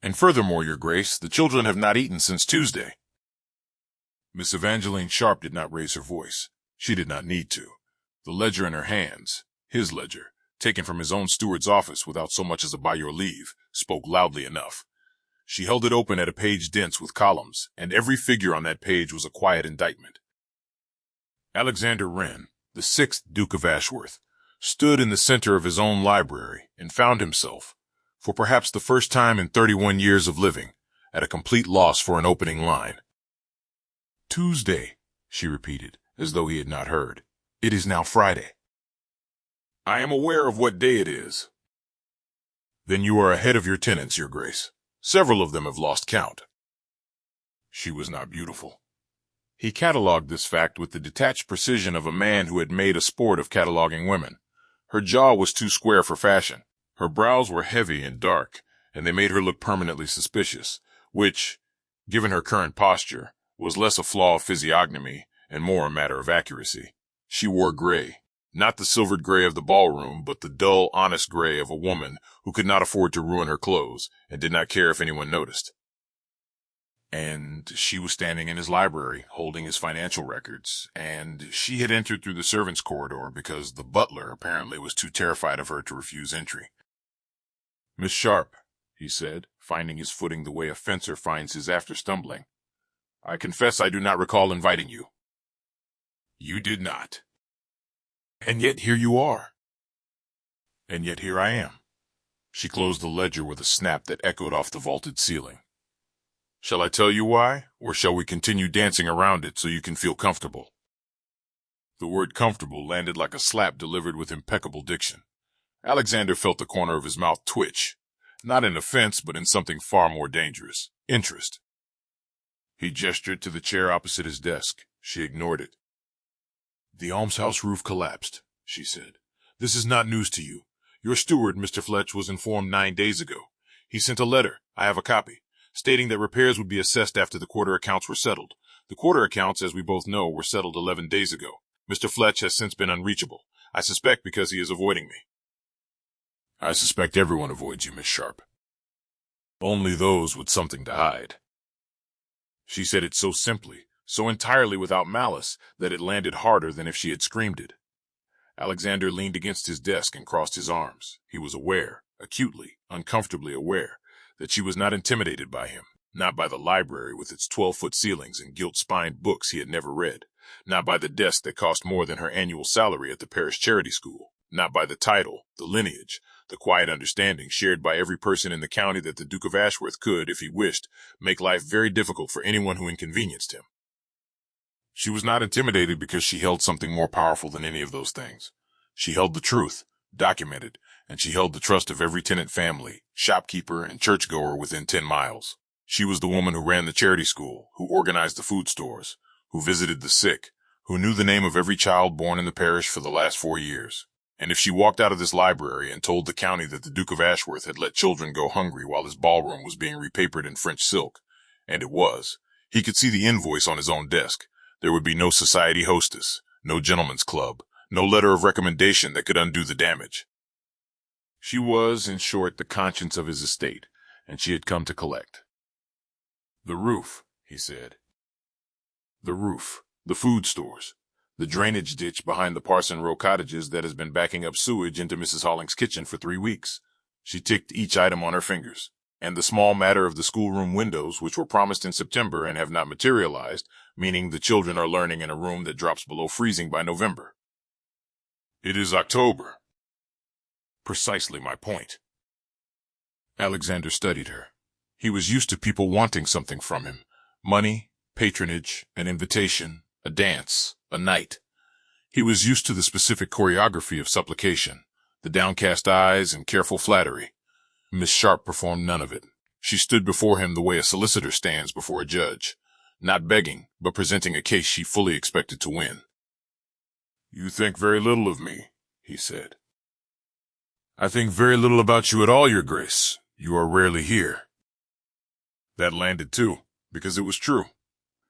And furthermore, Your Grace, the children have not eaten since Tuesday. Miss Evangeline Sharp did not raise her voice. She did not need to. The ledger in her hands, his ledger, taken from his own steward's office without so much as a by your leave, spoke loudly enough. She held it open at a page dense with columns, and every figure on that page was a quiet indictment. Alexander Wren, the 6th Duke of Ashworth, stood in the center of his own library and found himself, for perhaps the first time in 31 years of living, at a complete loss for an opening line. Tuesday, she repeated, as though he had not heard. It is now Friday. I am aware of what day it is. Then you are ahead of your tenants, Your Grace. Several of them have lost count. She was not beautiful. He catalogued this fact with the detached precision of a man who had made a sport of cataloguing women. Her jaw was too square for fashion. Her brows were heavy and dark, and they made her look permanently suspicious, which, given her current posture, was less a flaw of physiognomy and more a matter of accuracy. She wore gray, not the silvered gray of the ballroom, but the dull, honest gray of a woman who could not afford to ruin her clothes and did not care if anyone noticed. And she was standing in his library, holding his financial records, and she had entered through the servants' corridor because the butler apparently was too terrified of her to refuse entry. Miss Sharp, he said, finding his footing the way a fencer finds his after stumbling, I confess I do not recall inviting you. You did not. And yet here you are. And yet here I am. She closed the ledger with a snap that echoed off the vaulted ceiling. Shall I tell you why, or shall we continue dancing around it so you can feel comfortable? The word comfortable landed like a slap delivered with impeccable diction. Alexander felt the corner of his mouth twitch, not in offense, but in something far more dangerous, interest. He gestured to the chair opposite his desk. She ignored it. The almshouse roof collapsed, she said. This is not news to you. Your steward, Mr. Fletch, was informed 9 days ago. He sent a letter, I have a copy, stating that repairs would be assessed after the quarter accounts were settled. The quarter accounts, as we both know, were settled 11 days ago. Mr. Fletch has since been unreachable. I suspect because he is avoiding me. I suspect everyone avoids you, Miss Sharp. Only those with something to hide. She said it so simply, so entirely without malice, that it landed harder than if she had screamed it. Alexander leaned against his desk and crossed his arms. He was aware, acutely, uncomfortably aware, that she was not intimidated by him, not by the library with its 12-foot ceilings and gilt-spined books he had never read, not by the desk that cost more than her annual salary at the parish charity school, not by the title, the lineage, the quiet understanding shared by every person in the county that the Duke of Ashworth could, if he wished, make life very difficult for anyone who inconvenienced him. She was not intimidated because she held something more powerful than any of those things. She held the truth, documented, and she held the trust of every tenant family, shopkeeper, and churchgoer within 10 miles. She was the woman who ran the charity school, who organized the food stores, who visited the sick, who knew the name of every child born in the parish for the last 4 years. And if she walked out of this library and told the county that the Duke of Ashworth had let children go hungry while his ballroom was being repapered in French silk, and it was, he could see the invoice on his own desk. There would be no society hostess, no gentleman's club, no letter of recommendation that could undo the damage. She was, in short, the conscience of his estate, and she had come to collect. The roof, he said. The roof, the food stores, the drainage ditch behind the Parson Row cottages that has been backing up sewage into Mrs. Holling's kitchen for 3 weeks. She ticked each item on her fingers. And the small matter of the schoolroom windows, which were promised in September and have not materialized, meaning the children are learning in a room that drops below freezing by November. It is October. Precisely my point. Alexander studied her. He was used to people wanting something from him. Money, patronage, an invitation, a dance, a night. He was used to the specific choreography of supplication, the downcast eyes and careful flattery. Miss Sharp performed none of it. She stood before him the way a solicitor stands before a judge, not begging, but presenting a case she fully expected to win. You think very little of me, he said. I think very little about you at all, Your Grace. You are rarely here. That landed too, because it was true.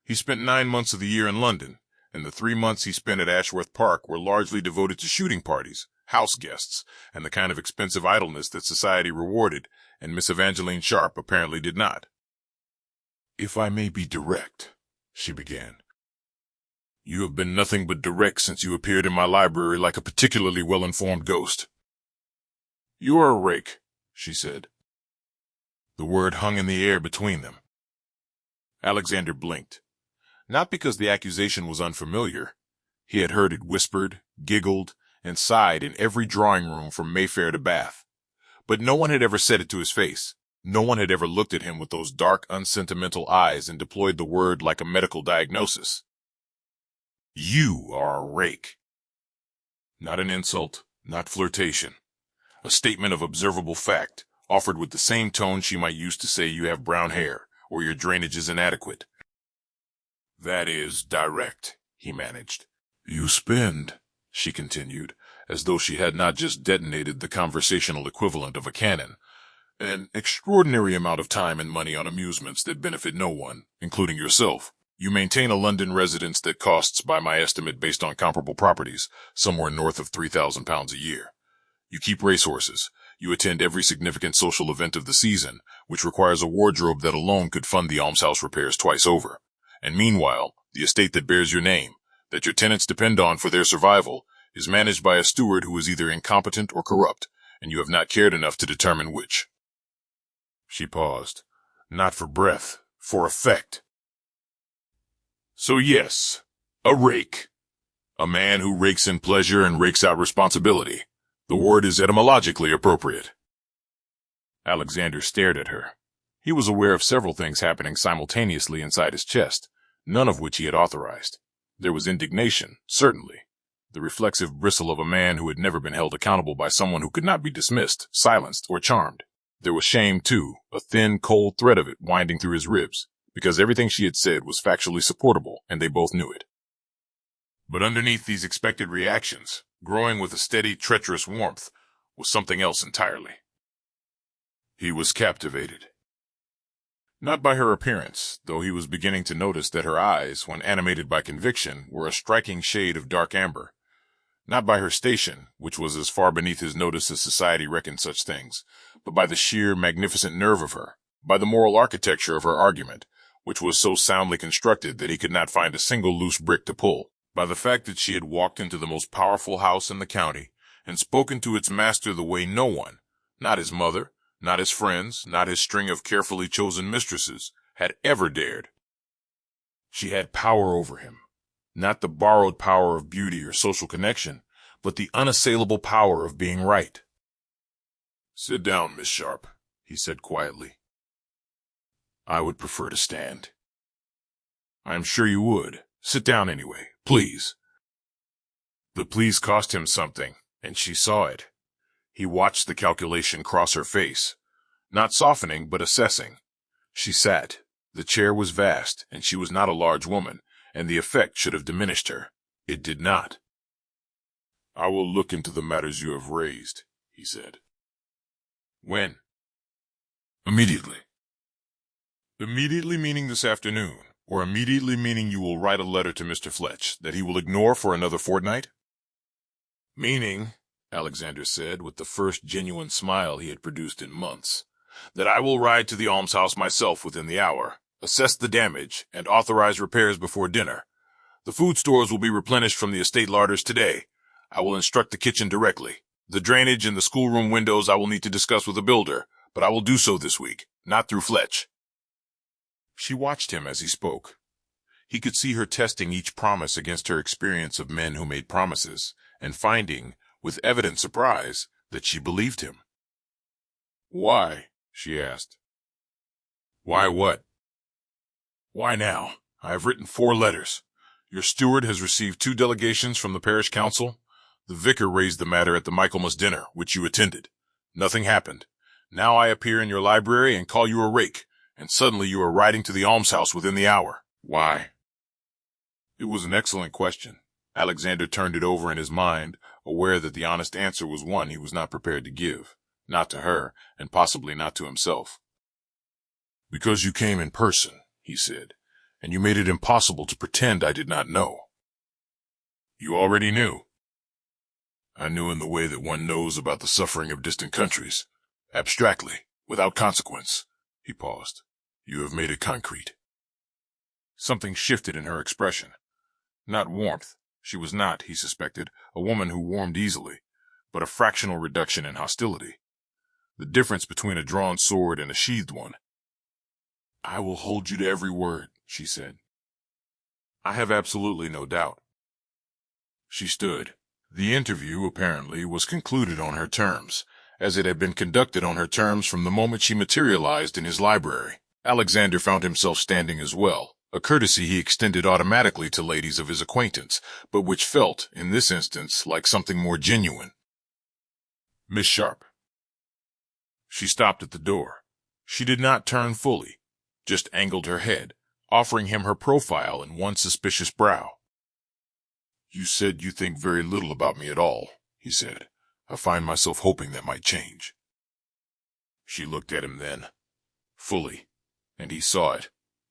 He spent 9 months of the year in London, and the 3 months he spent at Ashworth Park were largely devoted to shooting parties, house guests, and the kind of expensive idleness that society rewarded, and Miss Evangeline Sharp apparently did not. "If I may be direct," she began. "You have been nothing but direct since you appeared in my library like a particularly well-informed ghost." "You are a rake," she said. The word hung in the air between them. Alexander blinked. Not because the accusation was unfamiliar. He had heard it whispered, giggled, and sighed in every drawing room from Mayfair to Bath. But no one had ever said it to his face. No one had ever looked at him with those dark, unsentimental eyes and deployed the word like a medical diagnosis. "You are a rake." Not an insult, not flirtation. A statement of observable fact, offered with the same tone she might use to say you have brown hair or your drainage is inadequate. "That is direct," he managed. "You spend," she continued, as though she had not just detonated the conversational equivalent of a cannon, "an extraordinary amount of time and money on amusements that benefit no one, including yourself. You maintain a London residence that costs, by my estimate based on comparable properties, somewhere north of £3,000 a year. You keep racehorses. You attend every significant social event of the season, which requires a wardrobe that alone could fund the almshouse repairs twice over. And meanwhile, the estate that bears your name, that your tenants depend on for their survival, is managed by a steward who is either incompetent or corrupt, and you have not cared enough to determine which." She paused. Not for breath, for effect. "So yes, a rake. A man who rakes in pleasure and rakes out responsibility. The word is etymologically appropriate." Alexander stared at her. He was aware of several things happening simultaneously inside his chest, none of which he had authorized. There was indignation, certainly, the reflexive bristle of a man who had never been held accountable by someone who could not be dismissed, silenced, or charmed. There was shame, too, a thin, cold thread of it winding through his ribs, because everything she had said was factually supportable, and they both knew it. But underneath these expected reactions, growing with a steady, treacherous warmth, was something else entirely. He was captivated. Not by her appearance, though he was beginning to notice that her eyes, when animated by conviction, were a striking shade of dark amber. Not by her station, which was as far beneath his notice as society reckoned such things, but by the sheer, magnificent nerve of her, by the moral architecture of her argument, which was so soundly constructed that he could not find a single loose brick to pull, by the fact that she had walked into the most powerful house in the county and spoken to its master the way no one, not his mother, not his friends, not his string of carefully chosen mistresses, had ever dared. She had power over him. Not the borrowed power of beauty or social connection, but the unassailable power of being right. "Sit down, Miss Sharp," he said quietly. "I would prefer to stand." "I am sure you would. Sit down anyway, please." The please cost him something, and she saw it. He watched the calculation cross her face, not softening but assessing. She sat. The chair was vast, and she was not a large woman, and the effect should have diminished her. It did not. "I will look into the matters you have raised," he said. "When?" "Immediately." "Immediately meaning this afternoon, or immediately meaning you will write a letter to Mr. Fletch that he will ignore for another fortnight?" "Meaning," Alexander said, with the first genuine smile he had produced in months, "that I will ride to the almshouse myself within the hour, assess the damage, and authorize repairs before dinner. The food stores will be replenished from the estate larders today. I will instruct the kitchen directly. The drainage and the schoolroom windows I will need to discuss with a builder, but I will do so this week, not through Fletch." She watched him as he spoke. He could see her testing each promise against her experience of men who made promises, and finding, with evident surprise, that she believed him. "Why?" she asked. "Why what?" "Why now? I have written 4 letters. Your steward has received 2 delegations from the parish council. The vicar raised the matter at the Michaelmas dinner, which you attended. Nothing happened. Now I appear in your library and call you a rake, and suddenly you are riding to the almshouse within the hour. Why?" It was an excellent question. Alexander turned it over in his mind, aware that the honest answer was one he was not prepared to give, not to her, and possibly not to himself. "Because you came in person," he said, "and you made it impossible to pretend I did not know." "You already knew." "I knew in the way that one knows about the suffering of distant countries, abstractly, without consequence. He paused. You have made it concrete. Something shifted in her expression. Not warmth. She was not, he suspected, a woman who warmed easily, but a fractional reduction in hostility. The difference between a drawn sword and a sheathed one. I will hold you to every word, she said. I have absolutely no doubt. She stood. The interview, apparently, was concluded on her terms, as it had been conducted on her terms from the moment she materialized in his library. Alexander found himself standing as well, a courtesy he extended automatically to ladies of his acquaintance, but which felt, in this instance, like something more genuine. Miss Sharp. She stopped at the door. She did not turn fully, just angled her head, offering him her profile and one suspicious brow. You said you think very little about me at all, he said. I find myself hoping that might change. She looked at him then, fully, and he saw it,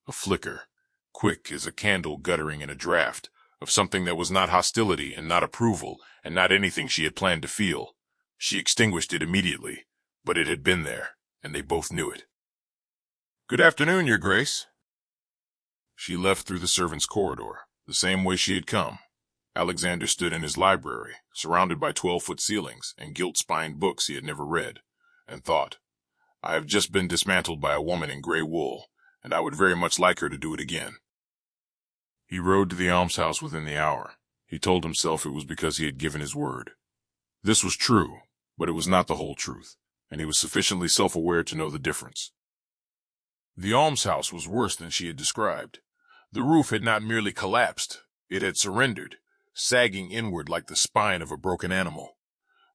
a flicker, quick as a candle guttering in a draught, of something that was not hostility and not approval and not anything she had planned to feel. She extinguished it immediately, but it had been there, and they both knew it. Good afternoon, Your Grace. She left through the servants' corridor, the same way she had come. Alexander stood in his library, surrounded by 12-foot ceilings and gilt-spined books he had never read, and thought, I have just been dismantled by a woman in gray wool, and I would very much like her to do it again. He rode to the almshouse within the hour. He told himself it was because he had given his word. This was true, but it was not the whole truth, and he was sufficiently self-aware to know the difference. The almshouse was worse than she had described. The roof had not merely collapsed, it had surrendered, sagging inward like the spine of a broken animal.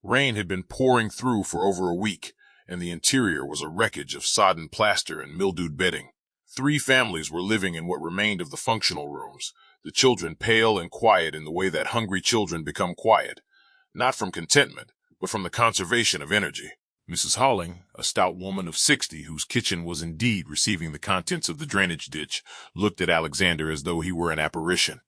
Rain had been pouring through for over a week, and the interior was a wreckage of sodden plaster and mildewed bedding. 3 families were living in what remained of the functional rooms, the children pale and quiet in the way that hungry children become quiet, not from contentment, but from the conservation of energy. Mrs. Holling, a stout woman of 60 whose kitchen was indeed receiving the contents of the drainage ditch, looked at Alexander as though he were an apparition.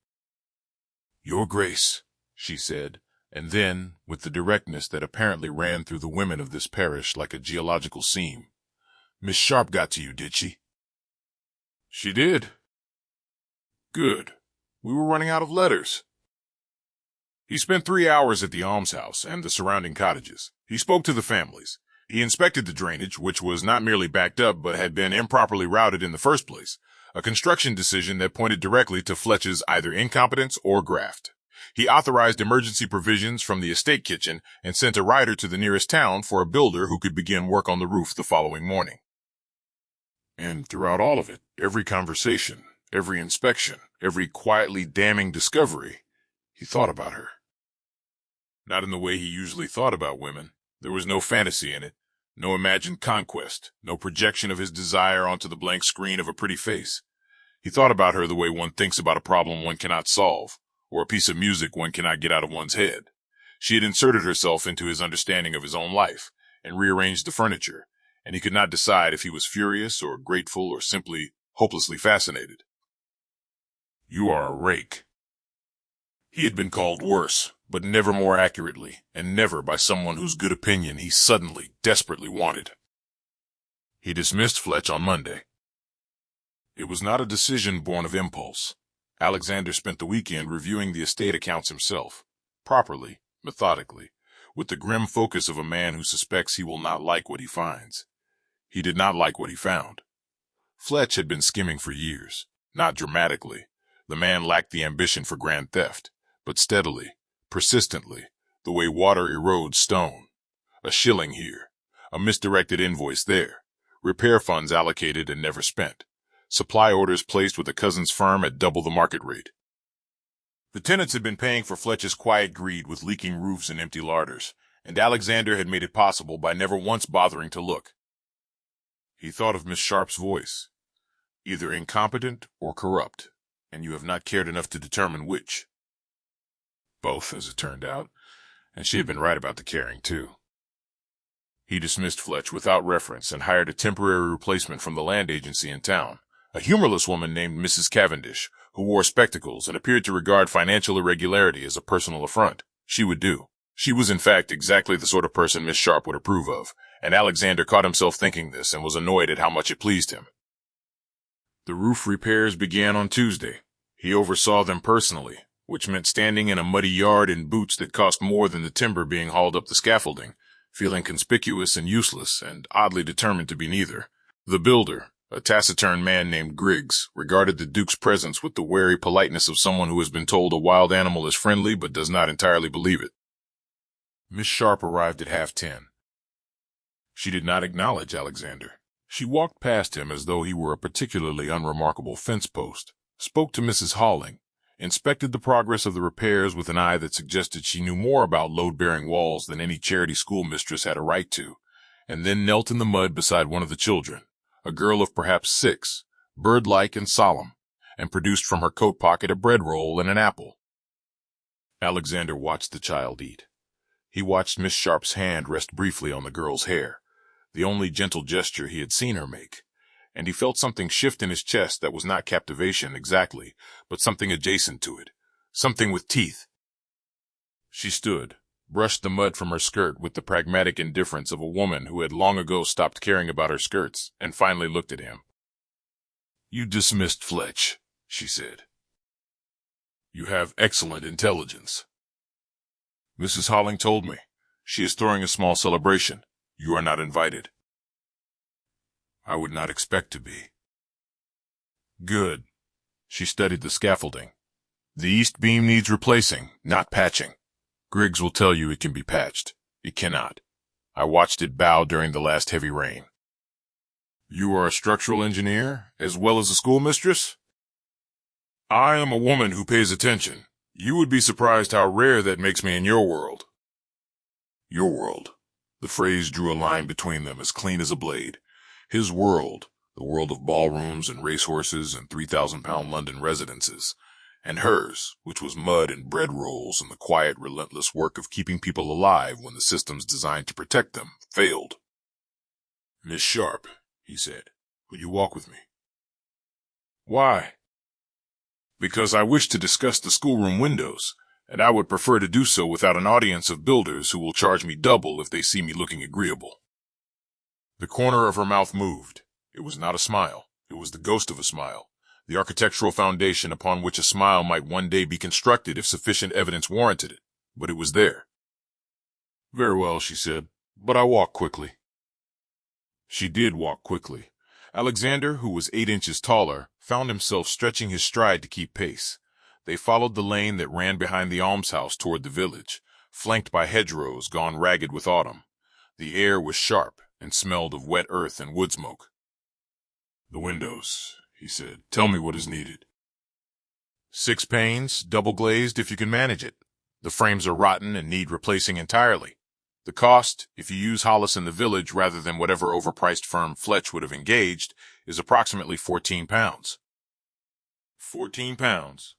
Your Grace, she said, and then, with the directness that apparently ran through the women of this parish like a geological seam, Miss Sharp got to you, did she? She did. Good. We were running out of letters. He spent 3 hours at the almshouse and the surrounding cottages. He spoke to the families. He inspected the drainage, which was not merely backed up but had been improperly routed in the first place, a construction decision that pointed directly to Fletch's either incompetence or graft. He authorized emergency provisions from the estate kitchen and sent a rider to the nearest town for a builder who could begin work on the roof the following morning. And throughout all of it, every conversation, every inspection, every quietly damning discovery, he thought about her. Not in the way he usually thought about women. There was no fantasy in it, no imagined conquest, no projection of his desire onto the blank screen of a pretty face. He thought about her the way one thinks about a problem one cannot solve, or a piece of music one cannot get out of one's head. She had inserted herself into his understanding of his own life, and rearranged the furniture, and he could not decide if he was furious or grateful or simply hopelessly fascinated. You are a rake. He had been called worse, but never more accurately, and never by someone whose good opinion he suddenly, desperately wanted. He dismissed Fletch on Monday. It was not a decision born of impulse. Alexander spent the weekend reviewing the estate accounts himself, properly, methodically, with the grim focus of a man who suspects he will not like what he finds. He did not like what he found. Fletch had been skimming for years, not dramatically. The man lacked the ambition for grand theft, but steadily, persistently, the way water erodes stone. A shilling here, a misdirected invoice there, repair funds allocated and never spent, supply orders placed with a cousin's firm at double the market rate. The tenants had been paying for Fletch's quiet greed with leaking roofs and empty larders, and Alexander had made it possible by never once bothering to look. He thought of Miss Sharp's voice, either incompetent or corrupt, and you have not cared enough to determine which. Both, as it turned out, and she had been right about the caring, too. He dismissed Fletch without reference and hired a temporary replacement from the land agency in town, a humorless woman named Mrs. Cavendish, who wore spectacles and appeared to regard financial irregularity as a personal affront. She would do. She was in fact exactly the sort of person Miss Sharp would approve of, and Alexander caught himself thinking this and was annoyed at how much it pleased him. The roof repairs began on Tuesday. He oversaw them personally, which meant standing in a muddy yard in boots that cost more than the timber being hauled up the scaffolding, feeling conspicuous and useless and oddly determined to be neither. The builder, a taciturn man named Griggs, regarded the Duke's presence with the wary politeness of someone who has been told a wild animal is friendly but does not entirely believe it. Miss Sharp arrived at 10:30. She did not acknowledge Alexander. She walked past him as though he were a particularly unremarkable fence post, spoke to Mrs. Halling, inspected the progress of the repairs with an eye that suggested she knew more about load-bearing walls than any charity schoolmistress had a right to, and then knelt in the mud beside one of the children, a girl of perhaps 6, bird-like and solemn, and produced from her coat pocket a bread roll and an apple. Alexander watched the child eat. He watched Miss Sharp's hand rest briefly on the girl's hair, the only gentle gesture he had seen her make, and he felt something shift in his chest that was not captivation exactly, but something adjacent to it, something with teeth. She stood, brushed the mud from her skirt with the pragmatic indifference of a woman who had long ago stopped caring about her skirts, and finally looked at him. "You dismissed Fletch," she said. "You have excellent intelligence." "Mrs. Halling told me. She is throwing a small celebration. You are not invited." "I would not expect to be." "Good." She studied the scaffolding. "The east beam needs replacing, not patching. Griggs will tell you it can be patched. It cannot. I watched it bow during the last heavy rain." "You are a structural engineer, as well as a schoolmistress?" "I am a woman who pays attention. You would be surprised how rare that makes me in your world." "Your world." The phrase drew a line between them as clean as a blade. His world, the world of ballrooms and racehorses and 3,000-pound London residences, and hers, which was mud and bread rolls and the quiet, relentless work of keeping people alive when the systems designed to protect them failed. "Miss Sharp," he said, "will you walk with me?" "Why?" "Because I wish to discuss the schoolroom windows, and I would prefer to do so without an audience of builders who will charge me double if they see me looking agreeable." The corner of her mouth moved. It was not a smile. It was the ghost of a smile, the architectural foundation upon which a smile might one day be constructed if sufficient evidence warranted it, but it was there. "Very well," she said, "but I walk quickly." She did walk quickly. Alexander, who was 8 inches taller, found himself stretching his stride to keep pace. They followed the lane that ran behind the almshouse toward the village, flanked by hedgerows gone ragged with autumn. The air was sharp and smelled of wet earth and wood smoke. "The windows," he said. "Tell me what is needed." 6 panes, double-glazed if you can manage it. The frames are rotten and need replacing entirely. The cost, if you use Hollis in the village rather than whatever overpriced firm Fletch would have engaged, is approximately £14. £14?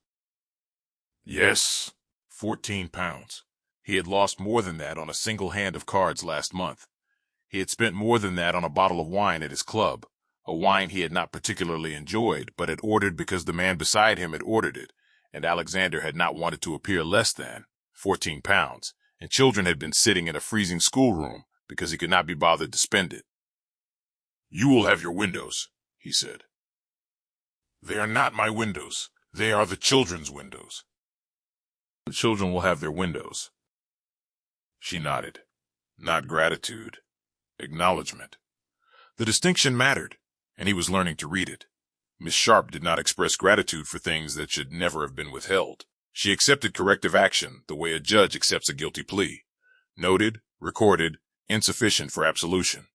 Yes, £14. He had lost more than that on a single hand of cards last month. He had spent more than that on a bottle of wine at his club, a wine he had not particularly enjoyed, but had ordered because the man beside him had ordered it, and Alexander had not wanted to appear less than £14, and children had been sitting in a freezing schoolroom because he could not be bothered to spend it. "You will have your windows," he said. "They are not my windows. They are the children's windows." "The children will have their windows." She nodded. Not gratitude. Acknowledgement. The distinction mattered, and he was learning to read it. Miss Sharp did not express gratitude for things that should never have been withheld. She accepted corrective action the way a judge accepts a guilty plea. Noted, recorded, insufficient for absolution.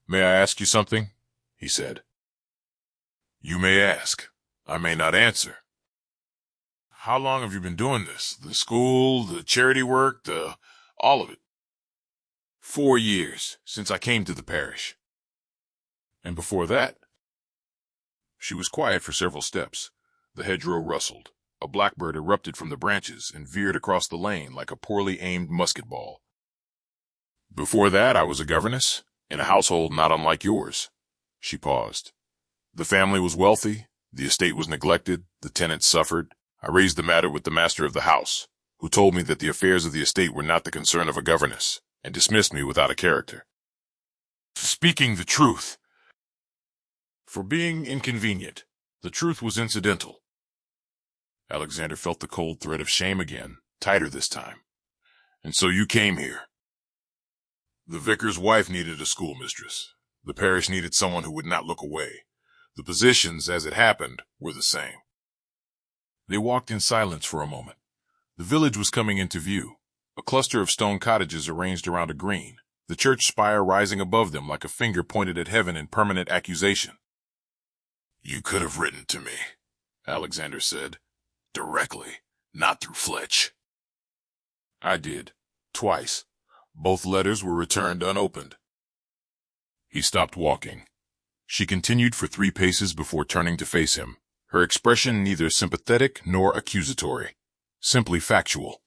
"May I ask you something?" he said. "You may ask. I may not answer." "How long have you been doing this? The school, the charity work, all of it?" 4 years, since I came to the parish." "And before that?" She was quiet for several steps. The hedgerow rustled. A blackbird erupted from the branches and veered across the lane like a poorly aimed musket ball. "Before that, I was a governess, in a household not unlike yours." She paused. "The family was wealthy, the estate was neglected, the tenants suffered. I raised the matter with the master of the house, who told me that the affairs of the estate were not the concern of a governess, and dismissed me without a character. speaking the truth. For being inconvenient, the truth was incidental. Alexander felt the cold thread of shame again, tighter this time. And so you came here. The vicar's wife needed a schoolmistress. The parish needed someone who would not look away. The positions, as it happened, were the same. They walked in silence for a moment. The village was coming into view, a cluster of stone cottages arranged around a green, the church spire rising above them like a finger pointed at heaven in permanent accusation. You could have written to me, Alexander said, directly, not through Fletch. I did, twice. Both letters were returned unopened. He stopped walking. She continued for 3 paces before turning to face him, her expression neither sympathetic nor accusatory, simply factual.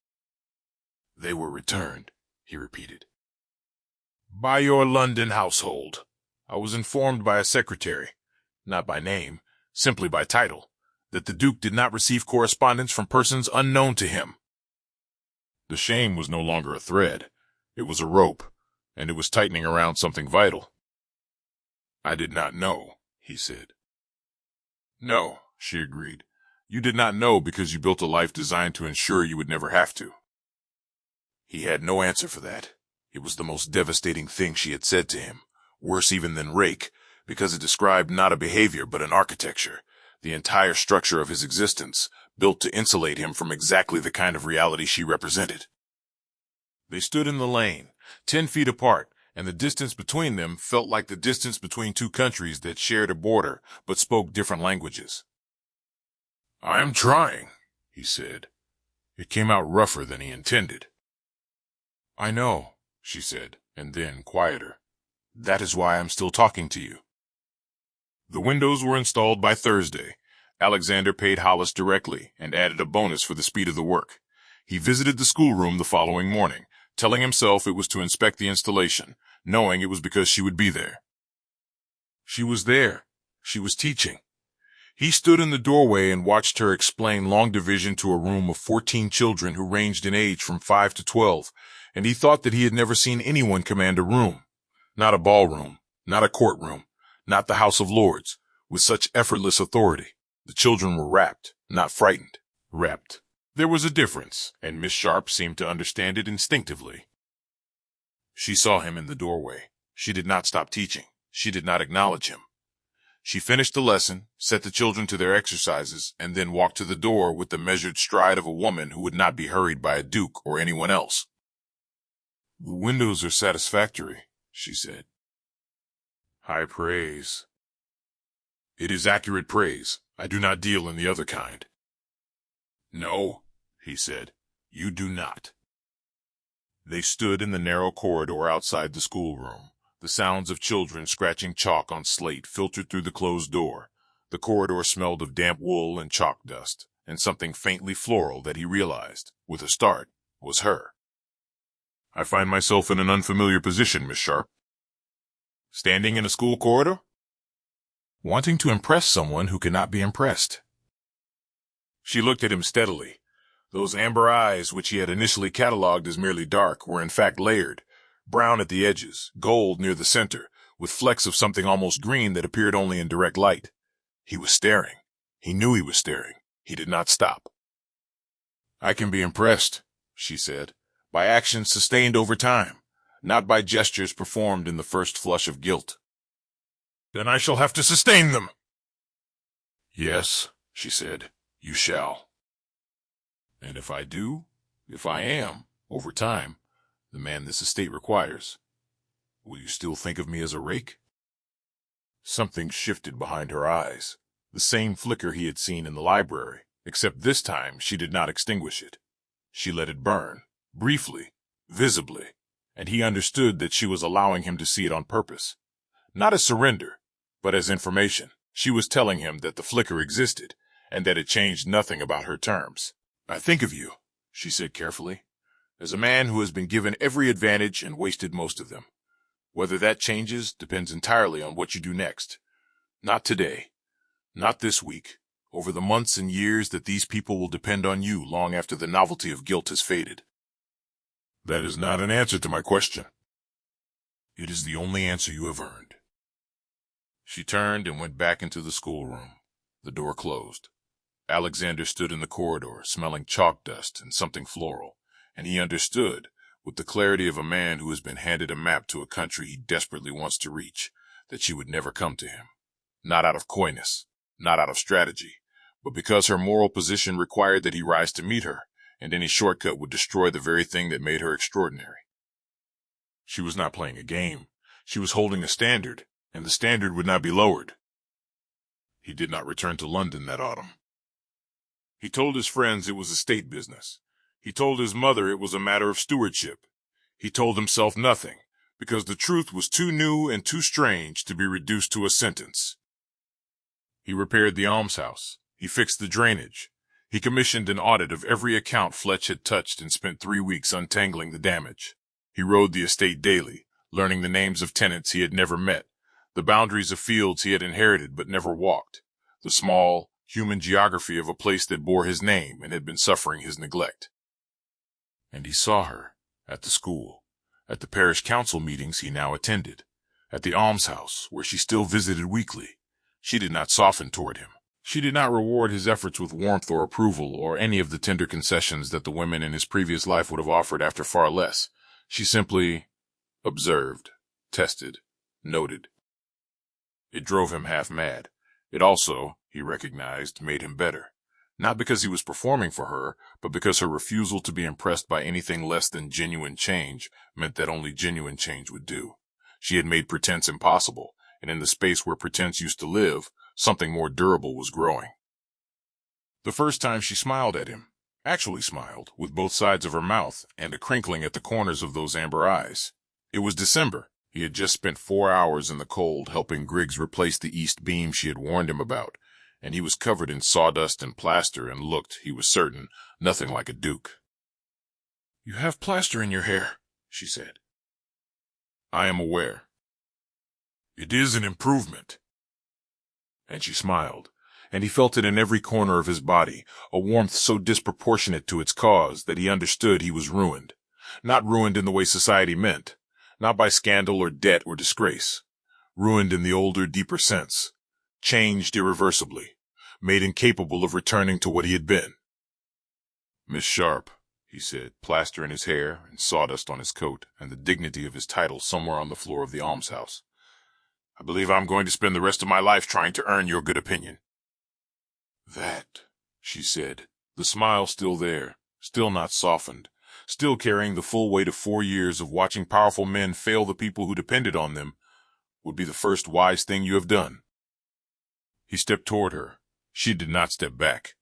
They were returned, he repeated. By your London household. I was informed by a secretary, not by name, simply by title, that the Duke did not receive correspondence from persons unknown to him. The shame was no longer a thread. It was a rope, and it was tightening around something vital. I did not know, he said. No, she agreed. You did not know because you built a life designed to ensure you would never have to. He had no answer for that. It was the most devastating thing she had said to him, worse even than RAKE, because it described not a behavior but an architecture, the entire structure of his existence, built to insulate him from exactly the kind of reality she represented. They stood in the lane, 10 feet apart, and the distance between them felt like the distance between 2 countries that shared a border but spoke different languages. I am trying, he said. It came out rougher than he intended. I know, she said, and then, quieter. That is why I'm still talking to you. The windows were installed by Thursday. Alexander paid Hollis directly and added a bonus for the speed of the work. He visited the schoolroom the following morning, telling himself it was to inspect the installation, knowing it was because she would be there. She was there. She was teaching. He stood in the doorway and watched her explain long division to a room of 14 children who ranged in age from 5 to 12, and he thought that he had never seen anyone command a room, not a ballroom, not a courtroom, not the House of Lords, with such effortless authority. The children were rapt, not frightened, rapt. There was a difference, and Miss Sharp seemed to understand it instinctively. She saw him in the doorway. She did not stop teaching. She did not acknowledge him. She finished the lesson, set the children to their exercises, and then walked to the door with the measured stride of a woman who would not be hurried by a duke or anyone else. The windows are satisfactory, she said. High praise. It is accurate praise. I do not deal in the other kind. No, he said, you do not. They stood in the narrow corridor outside the schoolroom. The sounds of children scratching chalk on slate filtered through the closed door. The corridor smelled of damp wool and chalk dust, and something faintly floral that he realized, with a start, was her. I find myself in an unfamiliar position, Miss Sharp. Standing in a school corridor? Wanting to impress someone who cannot be impressed. She looked at him steadily. Those amber eyes, which he had initially catalogued as merely dark, were in fact layered, brown at the edges, gold near the center, with flecks of something almost green that appeared only in direct light. He was staring. He knew he was staring. He did not stop. I can be impressed, she said, by actions sustained over time, not by gestures performed in the first flush of guilt. Then I shall have to sustain them. Yes, she said, you shall. And if I do, if I am, over time, the man this estate requires, will you still think of me as a rake? Something shifted behind her eyes, the same flicker he had seen in the library, except this time she did not extinguish it. She let it burn, briefly, visibly, and he understood that she was allowing him to see it on purpose. Not as surrender, but as information. She was telling him that the flicker existed, and that it changed nothing about her terms. I think of you, she said carefully, as a man who has been given every advantage and wasted most of them. Whether that changes depends entirely on what you do next. Not today, not this week, over the months and years that these people will depend on you long after the novelty of guilt has faded. That is not an answer to my question. It is the only answer you have earned. She turned and went back into the schoolroom. The door closed. Alexander stood in the corridor, smelling chalk dust and something floral, and he understood, with the clarity of a man who has been handed a map to a country he desperately wants to reach, that she would never come to him. Not out of coyness, not out of strategy, but because her moral position required that he rise to meet her, and any shortcut would destroy the very thing that made her extraordinary. She was not playing a game. She was holding a standard, and the standard would not be lowered. He did not return to London that autumn. He told his friends it was a state business. He told his mother it was a matter of stewardship. He told himself nothing, because the truth was too new and too strange to be reduced to a sentence. He repaired the almshouse. He fixed the drainage. He commissioned an audit of every account Fletch had touched and spent 3 weeks untangling the damage. He rode the estate daily, learning the names of tenants he had never met, the boundaries of fields he had inherited but never walked, the small, human geography of a place that bore his name and had been suffering his neglect. And he saw her, at the school, at the parish council meetings he now attended, at the almshouse where she still visited weekly. She did not soften toward him. She did not reward his efforts with warmth or approval or any of the tender concessions that the women in his previous life would have offered after far less. She simply observed, tested, noted. It drove him half mad. It also, he recognized, made him better. Not because he was performing for her, but because her refusal to be impressed by anything less than genuine change meant that only genuine change would do. She had made pretense impossible, and in the space where pretense used to live, something more durable was growing. The first time she smiled at him, actually smiled, with both sides of her mouth and a crinkling at the corners of those amber eyes. It was December. He had just spent 4 hours in the cold helping Griggs replace the east beam she had warned him about, and he was covered in sawdust and plaster and looked, he was certain, nothing like a duke. "You have plaster in your hair," she said. "I am aware." "It is an improvement." And she smiled, and he felt it in every corner of his body, a warmth so disproportionate to its cause that he understood he was ruined. Not ruined in the way society meant, not by scandal or debt or disgrace. Ruined in the older, deeper sense. Changed irreversibly, made incapable of returning to what he had been. "Miss Sharp," he said, plaster in his hair and sawdust on his coat and the dignity of his title somewhere on the floor of the almshouse, "I believe I'm going to spend the rest of my life trying to earn your good opinion." "That," she said, the smile still there, still not softened, still carrying the full weight of 4 years of watching powerful men fail the people who depended on them, "would be the first wise thing you have done." He stepped toward her. She did not step back.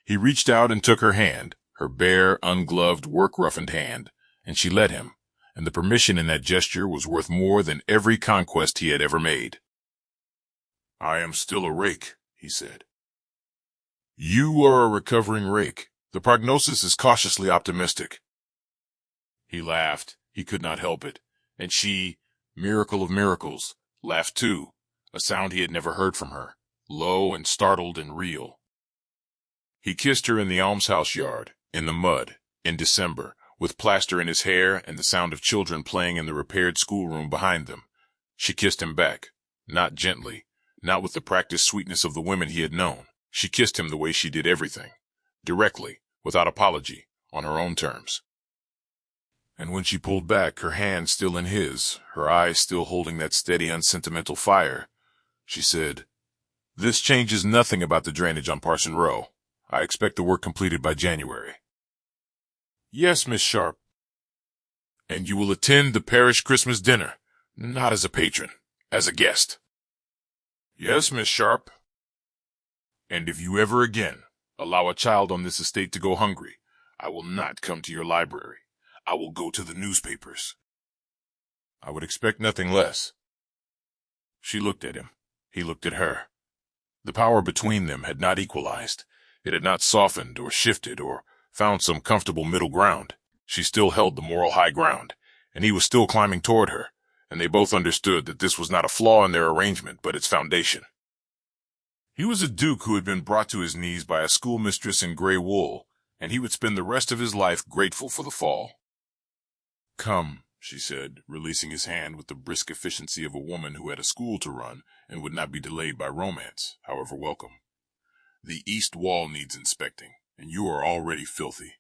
He reached out and took her hand, her bare, ungloved, work-roughened hand, and she let him, and the permission in that gesture was worth more than every conquest he had ever made. "I am still a rake," he said. "You are a recovering rake. The prognosis is cautiously optimistic." He laughed. He could not help it. And she, miracle of miracles, laughed too, a sound he had never heard from her, low and startled and real. He kissed her in the almshouse yard, in the mud, in December, with plaster in his hair and the sound of children playing in the repaired schoolroom behind them. She kissed him back, not gently, not with the practiced sweetness of the women he had known. She kissed him the way she did everything, directly, without apology, on her own terms. And when she pulled back, her hand still in his, her eyes still holding that steady, unsentimental fire, she said, "This changes nothing about the drainage on Parson Row. I expect the work completed by January." "Yes, Miss Sharp." "And you will attend the parish Christmas dinner, not as a patron, as a guest." "Yes, Miss Sharp." "And if you ever again allow a child on this estate to go hungry, I will not come to your library. I will go to the newspapers." "I would expect nothing less." She looked at him. He looked at her. The power between them had not equalized. It had not softened or shifted or found some comfortable middle ground. She still held the moral high ground, and he was still climbing toward her, and they both understood that this was not a flaw in their arrangement, but its foundation. He was a duke who had been brought to his knees by a schoolmistress in gray wool, and he would spend the rest of his life grateful for the fall. "Come," she said, releasing his hand with the brisk efficiency of a woman who had a school to run and would not be delayed by romance, however welcome. The east wall needs inspecting, and you are already filthy.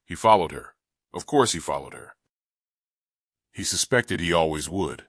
He followed her. Of course he followed her. He suspected he always would.